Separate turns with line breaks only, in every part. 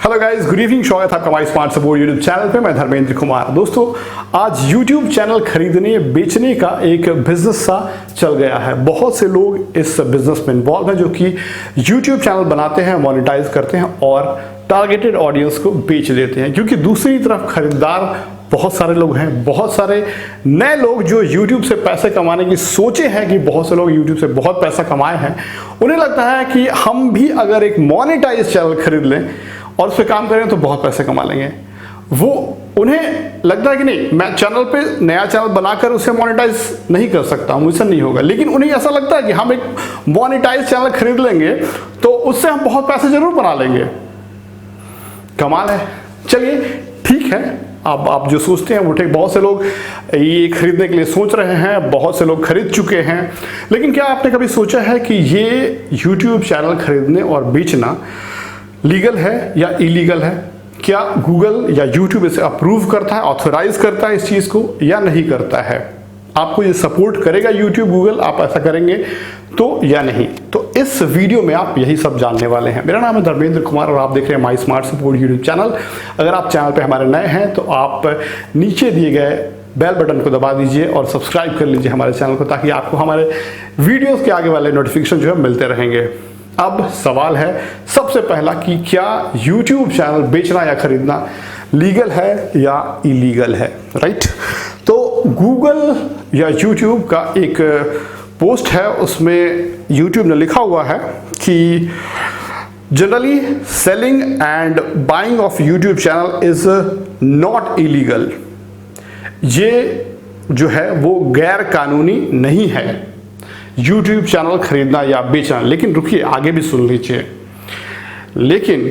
Hello guys, good evening. स्वागत है आपका माई स्मार्ट सपोर्ट यूट्यूब चैनल पे। मैं धर्मेंद्र कुमार। दोस्तों, आज यूट्यूब चैनल खरीदने बेचने का एक बिजनेस सा चल गया है। बहुत से लोग इस बिजनेस में इन्वॉल्व हैं जो कि यूट्यूब चैनल बनाते हैं, मोनेटाइज करते हैं और टारगेटेड ऑडियंस को बेच देते हैं। क्योंकि दूसरी तरफ खरीदार बहुत सारे लोग हैं, बहुत सारे नए लोग जो YouTube से पैसे कमाने की सोचे हैं कि बहुत से लोग YouTube से बहुत पैसा कमाए हैं। उन्हें लगता है कि हम भी अगर एक मोनेटाइज चैनल खरीद लें और उस पर काम करें तो बहुत पैसे कमा लेंगे। वो उन्हें लगता है कि नहीं, मैं चैनल पे नया चैनल बनाकर उसे मोनेटाइज नहीं कर सकता, मुझसे नहीं होगा। लेकिन उन्हें ऐसा लगता है कि हम एक मोनेटाइज चैनल खरीद लेंगे तो उससे हम बहुत पैसे जरूर बना लेंगे। कमाल है। चलिए ठीक है, अब आप जो सोचते हैं वो ठीक। बहुत से लोग ये खरीदने के लिए सोच रहे हैं, बहुत से लोग खरीद चुके हैं। लेकिन क्या आपने कभी सोचा है कि ये YouTube चैनल खरीदने और बेचना लीगल है या इलीगल है? क्या गूगल या YouTube इसे अप्रूव करता है, ऑथोराइज करता है इस चीज को या नहीं करता है? आपको ये सपोर्ट करेगा YouTube, गूगल? आप ऐसा करेंगे तो या नहीं? तो इस वीडियो में आप यही सब जानने वाले हैं। मेरा नाम है धर्मेंद्र कुमार और आप देख रहे हैं माई स्मार्ट सपोर्ट यूट्यूब चैनल। अगर आप चैनल पे हमारे नए हैं तो आप नीचे दिए गए बेल बटन को दबा दीजिए और सब्सक्राइब कर लीजिए हमारे चैनल को, ताकि आपको हमारे वीडियोस के आगे वाले नोटिफिकेशन जो है मिलते रहेंगे। अब सवाल है सबसे पहला कि क्या YouTube चैनल बेचना या खरीदना लीगल है या इलीगल है, राइट? तो गूगल या YouTube का एक पोस्ट है, उसमें YouTube ने लिखा हुआ है कि generally selling and buying of YouTube channel is not illegal. ये जो है वो गैर कानूनी नहीं है YouTube चैनल खरीदना या बेचना। लेकिन रुकिए, आगे भी सुन लीजिए। लेकिन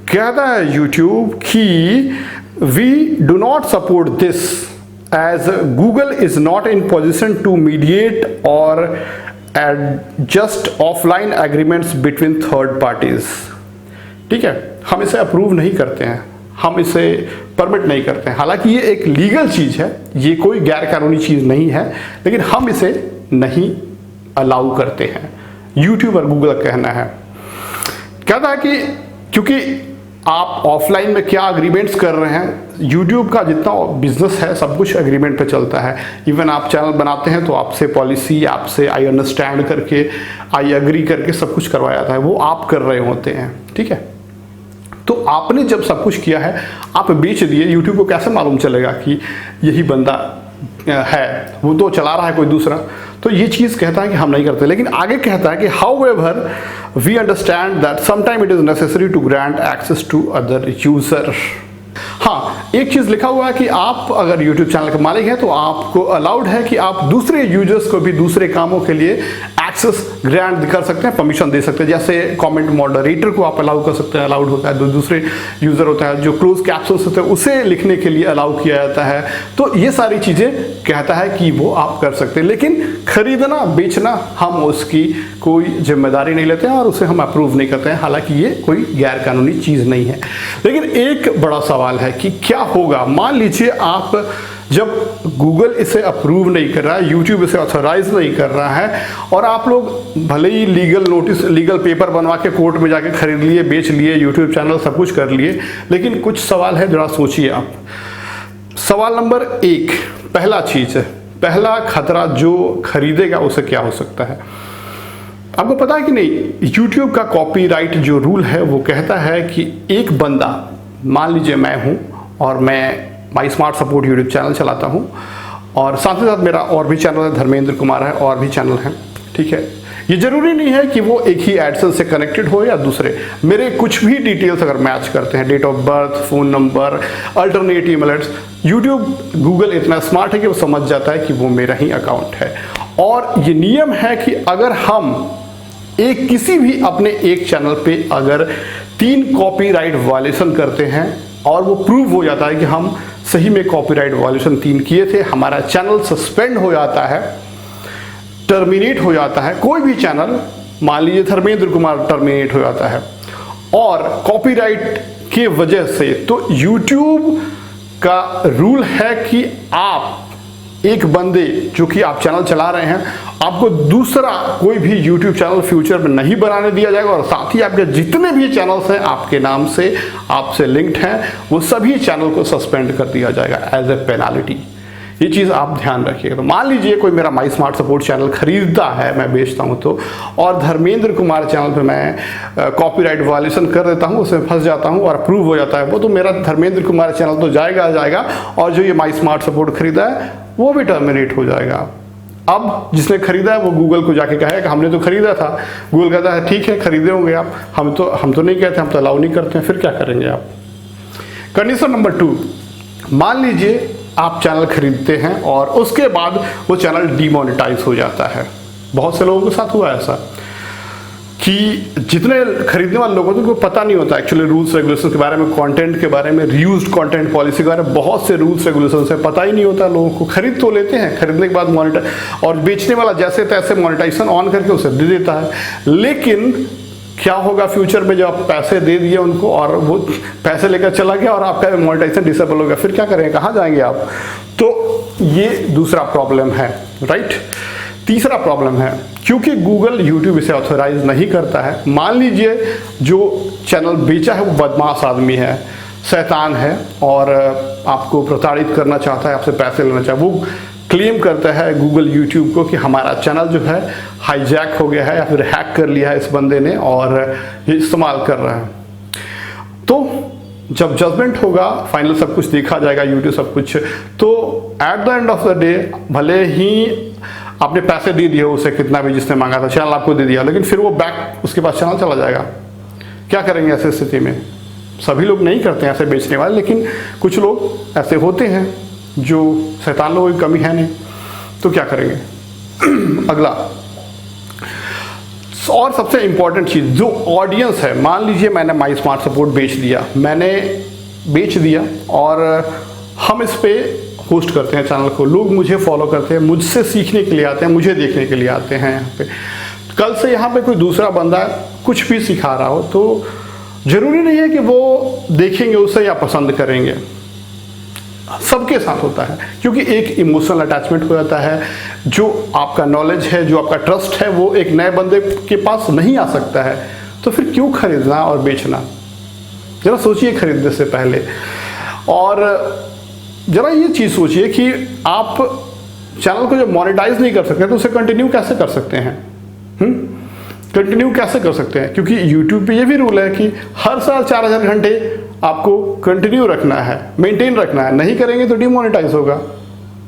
कहता है YouTube कि we do not support this as Google is not in position to mediate और adjust offline agreements between third parties. ठीक है, हम इसे अप्रूव नहीं करते हैं, हम इसे परमिट नहीं करते हैं। हालांकि ये एक लीगल चीज है, ये कोई गैर कानूनी चीज नहीं है, लेकिन हम इसे नहीं अलाउ करते हैं। YouTube और गूगल का कहना है, कहता है कि क्योंकि आप ऑफलाइन में क्या एग्रीमेंट्स कर रहे हैं, YouTube का जितना बिजनेस है सब कुछ एग्रीमेंट पे चलता है। इवन आप चैनल बनाते हैं तो आपसे पॉलिसी, आपसे आई अंडरस्टैंड करके, आई एग्री करके सब कुछ करवाया जाता है, वो आप कर रहे होते हैं। ठीक है, तो आपने जब सब कुछ किया है, आप बेच दिए, YouTube को कैसे मालूम चलेगा कि यही बंदा है, वो तो चला रहा है कोई दूसरा? तो ये चीज कहता है कि हम नहीं करते। लेकिन आगे कहता है कि however we understand that sometime it is necessary to grant access to other user. हाँ, एक चीज लिखा हुआ है कि आप अगर YouTube चैनल के मालिक हैं तो आपको अलाउड है कि आप दूसरे यूजर्स को भी दूसरे कामों के लिए एक्सेस ग्रांट कर सकते हैं, परमिशन दे सकते हैं। जैसे कमेंट मॉडरेटर को आप अलाउ कर सकते हैं, अलाउड होता है। दूसरे यूजर होता है जो क्लोज कैप्शंस होते हैं उसे लिखने के लिए अलाउ किया जाता है। तो ये सारी चीजें कहता है कि वो आप कर सकते हैं। लेकिन खरीदना बेचना हम उसकी कोई जिम्मेदारी नहीं लेते हैं और उसे हम अप्रूव नहीं करते हैं। हालांकि ये कोई गैर कानूनी चीज नहीं है। लेकिन एक बड़ा सवाल है कि क्या होगा, मान लीजिए आप जब गूगल इसे अप्रूव नहीं कर रहा है, YouTube इसे ऑथराइज नहीं कर रहा है, और आप लोग भले ही लीगल नोटिस, लीगल पेपर बनवा के कोर्ट में जाके खरीद लिए, बेच लिए, YouTube चैनल सब कुछ कर लिए, लेकिन कुछ सवाल है, जरा सोचिए आप। सवाल नंबर 1, पहला चीज है, पहला खतरा जो खरीदेगा उसे क्या हो सकता है? आपको पता है कि नहीं, YouTube का कॉपीराइट जो रूल है वो कहता है कि एक बंदा, मान लीजिए मैं हूं और मैं माई स्मार्ट सपोर्ट यूट्यूब चैनल चलाता हूं और साथ ही साथ मेरा और भी चैनल है, धर्मेंद्र कुमार है, और भी चैनल हैं। ठीक है, ये जरूरी नहीं है कि वो एक ही एडसेंस से कनेक्टेड हो या दूसरे। मेरे कुछ भी डिटेल्स अगर मैच करते हैं, date of birth, phone number, alternate email address, YouTube, Google इतना स्मार्ट है कि वो समझ जाता है कि वो मेरा ही अकाउंट है। और ये नियम है कि अगर हम किसी भी अपने एक चैनल पे अगर 3 कॉपीराइट वायलेशन करते हैं और वो प्रूव हो जाता है कि हम सही में कॉपीराइट वायलेशन 3 किए थे, हमारा चैनल सस्पेंड हो जाता है, टर्मिनेट हो जाता है। कोई भी चैनल, मान लीजिए धर्मेंद्र कुमार, टर्मिनेट हो जाता है और कॉपीराइट की वजह से, तो YouTube का रूल है कि आप एक बंदे जो कि आप चैनल चला रहे हैं, आपको दूसरा कोई भी यूट्यूब चैनल फ्यूचर में नहीं बनाने दिया जाएगा, और साथ ही आपके जितने भी चैनल्स हैं आपके नाम से, आपसे लिंक्ड हैं, वो सभी चैनल को सस्पेंड कर दिया जाएगा एज ए पेनाल्टी। ये चीज़ आप ध्यान रखिएगा। तो मान लीजिए कोई मेरा माई स्मार्ट सपोर्ट चैनल खरीदता है, मैं बेचता हूँ तो, और धर्मेंद्र कुमार चैनल पे मैं कॉपीराइट वायलेशन कर देता हूँ, उसमें फंस जाता हूँ और अप्रूव हो जाता है वो, तो मेरा धर्मेंद्र कुमार चैनल तो जाएगा, और जो ये माई स्मार्ट सपोर्ट खरीदा है वो भी टर्मिनेट हो जाएगा। अब जिसने खरीदा है वो गूगल को जाके कहेगा कि हमने तो खरीदा था। गूगल कहता है ठीक है, खरीदे होंगे आप, हम तो नहीं कहते, हम तो अलाउ नहीं करते हैं। फिर क्या करेंगे आप? कंडीशन नंबर 2, मान लीजिए आप चैनल खरीदते हैं और उसके बाद वो चैनल डीमोनेटाइज हो जाता है। बहुत से लोगों के साथ हुआ ऐसा कि जितने खरीदने वाले लोगों को उनको पता नहीं होता एक्चुअली रूल्स रेगुलेशन के बारे में, कंटेंट के बारे में, रीयूज्ड कंटेंट पॉलिसी के बारे में, बहुत से रूल्स रेगुलेशन से पता ही नहीं होता लोगों को। खरीद तो लेते हैं, खरीदने के बाद मोनेटाइज, और बेचने वाला जैसे तैसे मोनेटाइजेशन ऑन करके उसे दे देता है। लेकिन क्या होगा फ्यूचर में जब आप पैसे दे दिए उनको और वो पैसे लेकर चला गया और आपका मोनेटाइजेशन डिसेबल हो गया, फिर क्या करेंगे, कहाँ जाएंगे आप? तो ये दूसरा प्रॉब्लम है, राइट। तीसरा प्रॉब्लम है, क्योंकि गूगल यूट्यूब इसे ऑथोराइज नहीं करता है। मान लीजिए जो चैनल बेचा है वो बदमाश आदमी है, शैतान है, और आपको प्रताड़ित करना चाहता है, आपसे पैसे लेना चाहता है। वो क्लेम करता है गूगल यूट्यूब को कि हमारा चैनल जो है हाईजैक हो गया है या फिर हैक कर लिया है इस बंदे ने और ये इस्तेमाल कर रहा है। तो जब जजमेंट होगा, फाइनल सब कुछ देखा जाएगा, यूट्यूब सब कुछ, तो at the end of the day भले ही आपने पैसे दे दिए उसे, कितना भी जिसने मांगा था, चैनल आपको दे दिया, लेकिन फिर वो बैक उसके पास चैनल चला जाएगा। क्या करेंगे ऐसी स्थिति में? सभी लोग नहीं करते हैं ऐसे बेचने वाले, लेकिन कुछ लोग ऐसे होते हैं जो शैतान लोगों की कमी है नहीं, तो क्या करेंगे? अगला और सबसे इंपॉर्टेंट चीज़, जो ऑडियंस है, मान लीजिए मैंने माई स्मार्ट सपोर्ट बेच दिया और हम इस पे होस्ट करते हैं चैनल को, लोग मुझे फॉलो करते हैं, मुझसे सीखने के लिए आते हैं, मुझे देखने के लिए आते हैं यहाँ पे। कल से यहाँ पे कोई दूसरा बंदा कुछ भी सिखा रहा हो तो ज़रूरी नहीं है कि वो देखेंगे उसे या पसंद करेंगे। सबके साथ होता है, क्योंकि एक इमोशनल अटैचमेंट हो जाता है। जो आपका नॉलेज है, जो आपका ट्रस्ट है, वो एक नए बंदे के पास नहीं आ सकता है, तो फिर क्यों खरीदना और बेचना? जरा सोचिए खरीदने से पहले। और जरा ये चीज़ सोचिए कि आप चैनल को जब मोनेटाइज नहीं कर सकते तो उसे कंटिन्यू कैसे कर सकते हैं? कंटिन्यू कैसे कर सकते हैं? क्योंकि यूट्यूब पे ये भी रूल है कि हर साल 4000 घंटे आपको कंटिन्यू रखना है, मेंटेन रखना है, नहीं करेंगे तो डिमोनेटाइज होगा,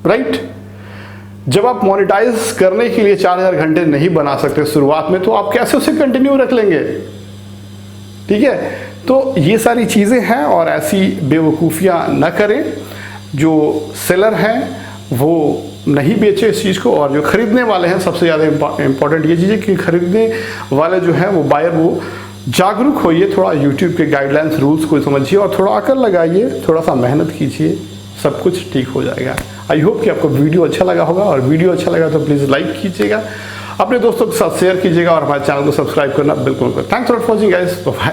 राइट। जब आप मोनेटाइज करने के लिए 4000 घंटे नहीं बना सकते शुरुआत में, तो आप कैसे उसे कंटिन्यू रख लेंगे? ठीक है, तो ये सारी चीज़ें हैं और ऐसी बेवकूफ़ियाँ न करें। जो सेलर हैं वो नहीं बेचे इस चीज़ को, और जो खरीदने वाले हैं, सबसे ज़्यादा इंपॉर्टेंट ये चीज़ है कि खरीदने वाले जो हैं वो बायर, वो जागरूक होइए, थोड़ा यूट्यूब के गाइडलाइंस रूल्स को समझिए और थोड़ा अकल लगाइए, थोड़ा सा मेहनत कीजिए, सब कुछ ठीक हो जाएगा। आई होप कि आपको वीडियो अच्छा लगा होगा, और वीडियो अच्छा लगा तो प्लीज़ लाइक कीजिएगा, अपने दोस्तों के साथ शेयर कीजिएगा और हमारे चैनल को सब्सक्राइब करना बिल्कुल मत। Thanks for watching guys, bye.